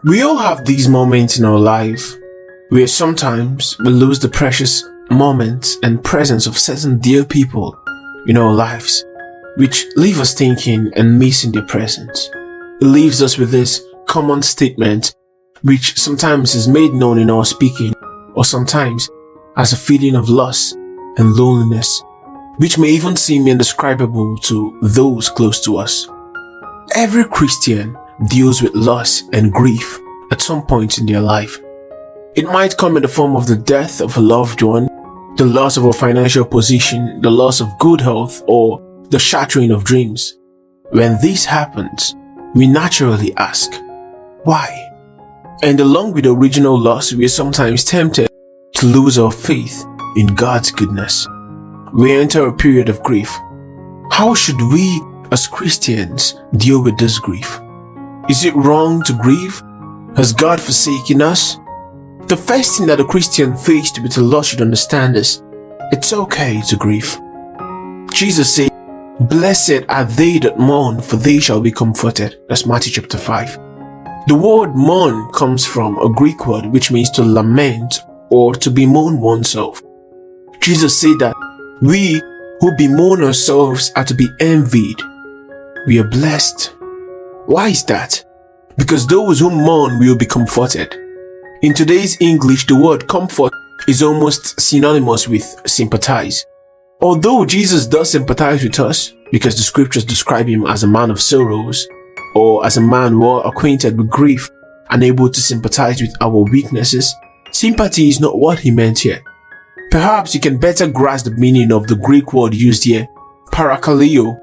We all have these moments in our life where sometimes we lose the precious moments and presence of certain dear people in our lives, which leave us thinking and missing their presence. It leaves us with this common statement, which sometimes is made known in our speaking, or sometimes as a feeling of loss and loneliness, which may even seem indescribable to those close to us. Every Christian deals with loss and grief at some point in their life. It might come in the form of the death of a loved one, the loss of a financial position, the loss of good health, or the shattering of dreams. When this happens, we naturally ask, why? And along with the original loss, we are sometimes tempted to lose our faith in God's goodness. We enter a period of grief. How should we as Christians deal with this grief? Is it wrong to grieve? Has God forsaken us? The first thing that a Christian faced with a loss should understand is, it's okay to grieve. Jesus said, "Blessed are they that mourn, for they shall be comforted." That's Matthew chapter 5. The word mourn comes from a Greek word which means to lament or to bemoan oneself. Jesus said that we who bemoan ourselves are to be envied. We are blessed. Why is that? Because those who mourn will be comforted. In today's English, the word comfort is almost synonymous with sympathize. Although Jesus does sympathize with us, because the scriptures describe him as a man of sorrows, or as a man well acquainted with grief and able to sympathize with our weaknesses, sympathy is not what he meant here. Perhaps you can better grasp the meaning of the Greek word used here, parakaleo.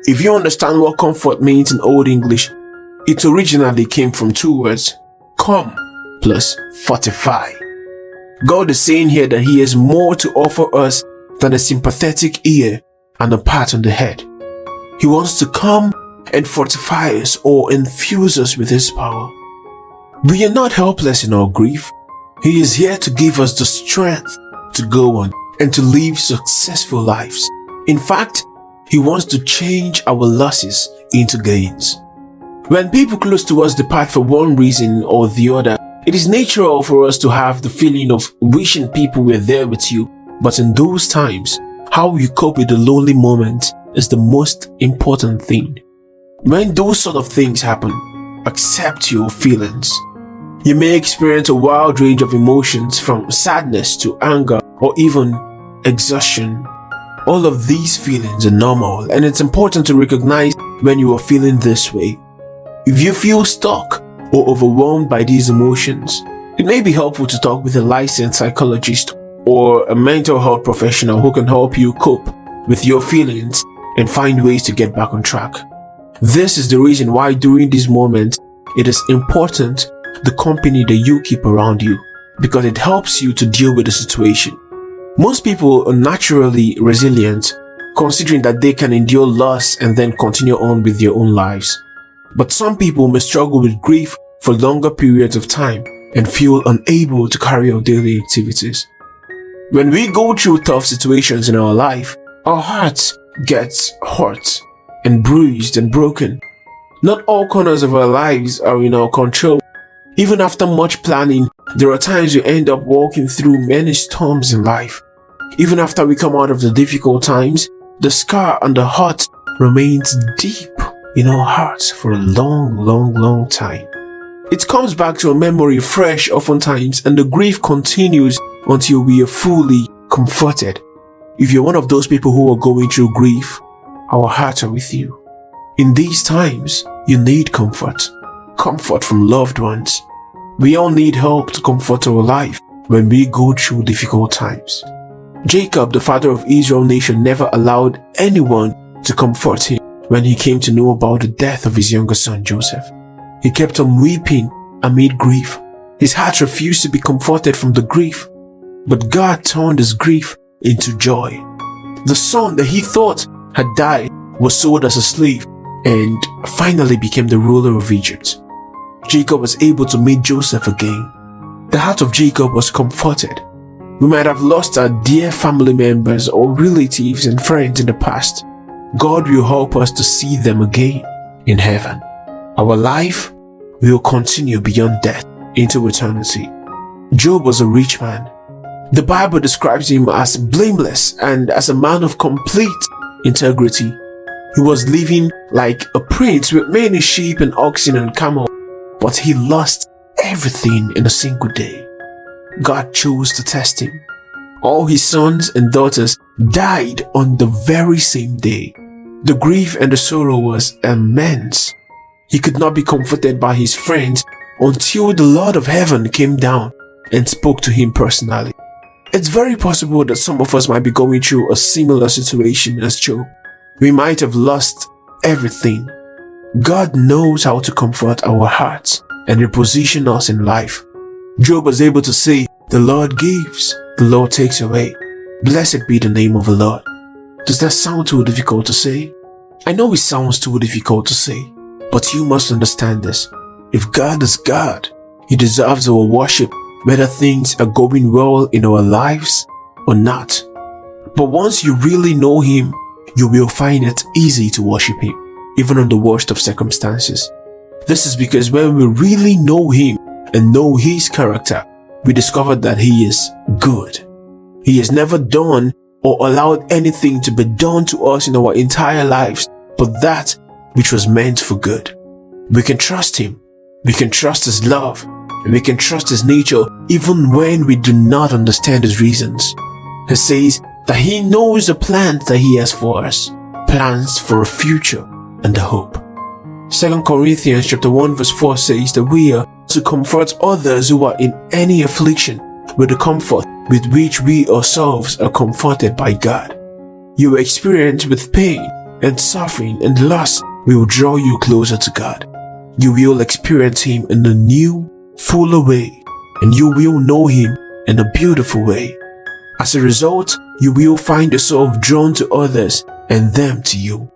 If you understand what comfort means in Old English, it originally came from two words, come plus fortify. God is saying here that he has more to offer us than a sympathetic ear and a pat on the head. He wants to come and fortify us or infuse us with his power. We are not helpless in our grief. He is here to give us the strength to go on and to live successful lives. In fact, he wants to change our losses into gains. When people close to us depart for one reason or the other, it is natural for us to have the feeling of wishing people were there with you. But in those times, how you cope with the lonely moment is the most important thing. When those sort of things happen, accept your feelings. You may experience a wide range of emotions from sadness to anger or even exhaustion. All of these feelings are normal, and it's important to recognize when you are feeling this way. If you feel stuck or overwhelmed by these emotions, it may be helpful to talk with a licensed psychologist or a mental health professional who can help you cope with your feelings and find ways to get back on track. This is the reason why during these moments, it is important the company that you keep around you, because it helps you to deal with the situation. Most people are naturally resilient, considering that they can endure loss and then continue on with their own lives. But some people may struggle with grief for longer periods of time and feel unable to carry out daily activities. When we go through tough situations in our life, our hearts get hurt and bruised and broken. Not all corners of our lives are in our control. Even after much planning, there are times we end up walking through many storms in life. Even after we come out of the difficult times, the scar on the heart remains deep in our hearts for a long time. It comes back to a memory fresh oftentimes, and the grief continues until we are fully comforted. If you're one of those people who are going through grief, our hearts are with you. In these times, you need comfort from loved ones. We all need help to comfort our life when we go through difficult times. Jacob, the father of Israel nation, never allowed anyone to comfort him when he came to know about the death of his younger son Joseph. He kept on weeping amid grief. His heart refused to be comforted from the grief, but God turned his grief into joy. The son that he thought had died was sold as a slave and finally became the ruler of Egypt. Jacob was able to meet Joseph again. The heart of Jacob was comforted. We might have lost our dear family members or relatives and friends in the past. God will help us to see them again in heaven. Our life will continue beyond death into eternity. Job was a rich man. The Bible describes him as blameless and as a man of complete integrity. He was living like a prince with many sheep and oxen and camels, but he lost everything in a single day. God chose to test him. All his sons and daughters died on the very same day. The grief and the sorrow was immense. He could not be comforted by his friends until the Lord of heaven came down and spoke to him personally. It's very possible that some of us might be going through a similar situation as Job. We might have lost everything. God knows how to comfort our hearts and reposition us in life. Job was able to say, "The Lord gives, the Lord takes away. Blessed be the name of the Lord." Does that sound too difficult to say? I know it sounds too difficult to say, but you must understand this. If God is God, He deserves our worship, whether things are going well in our lives or not. But once you really know Him, you will find it easy to worship Him, even in the worst of circumstances. This is because when we really know Him and know His character, we discover that He is good. He has never done or allowed anything to be done to us in our entire lives but that which was meant for good. We can trust Him, we can trust His love, and we can trust His nature even when we do not understand His reasons. He says that He knows the plans that He has for us, plans for a future and a hope. 2 Corinthians chapter 1 verse 4 says that we are to comfort others who are in any affliction with the comfort with which we ourselves are comforted by God. Your experience with pain and suffering and loss will draw you closer to God. You will experience Him in a new, fuller way, and you will know Him in a beautiful way. As a result, you will find yourself drawn to others and them to you.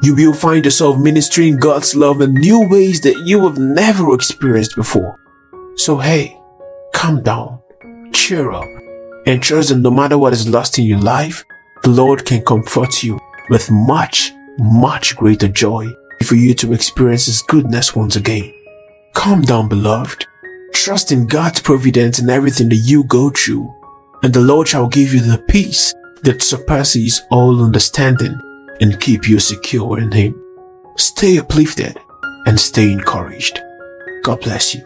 You will find yourself ministering God's love in new ways that you have never experienced before. So hey, calm down, cheer up, and trust that no matter what is lost in your life, the Lord can comfort you with much, much greater joy for you to experience His goodness once again. Calm down, beloved. Trust in God's providence in everything that you go through, and the Lord shall give you the peace that surpasses all understanding and keep you secure in Him. Stay uplifted and stay encouraged. God bless you.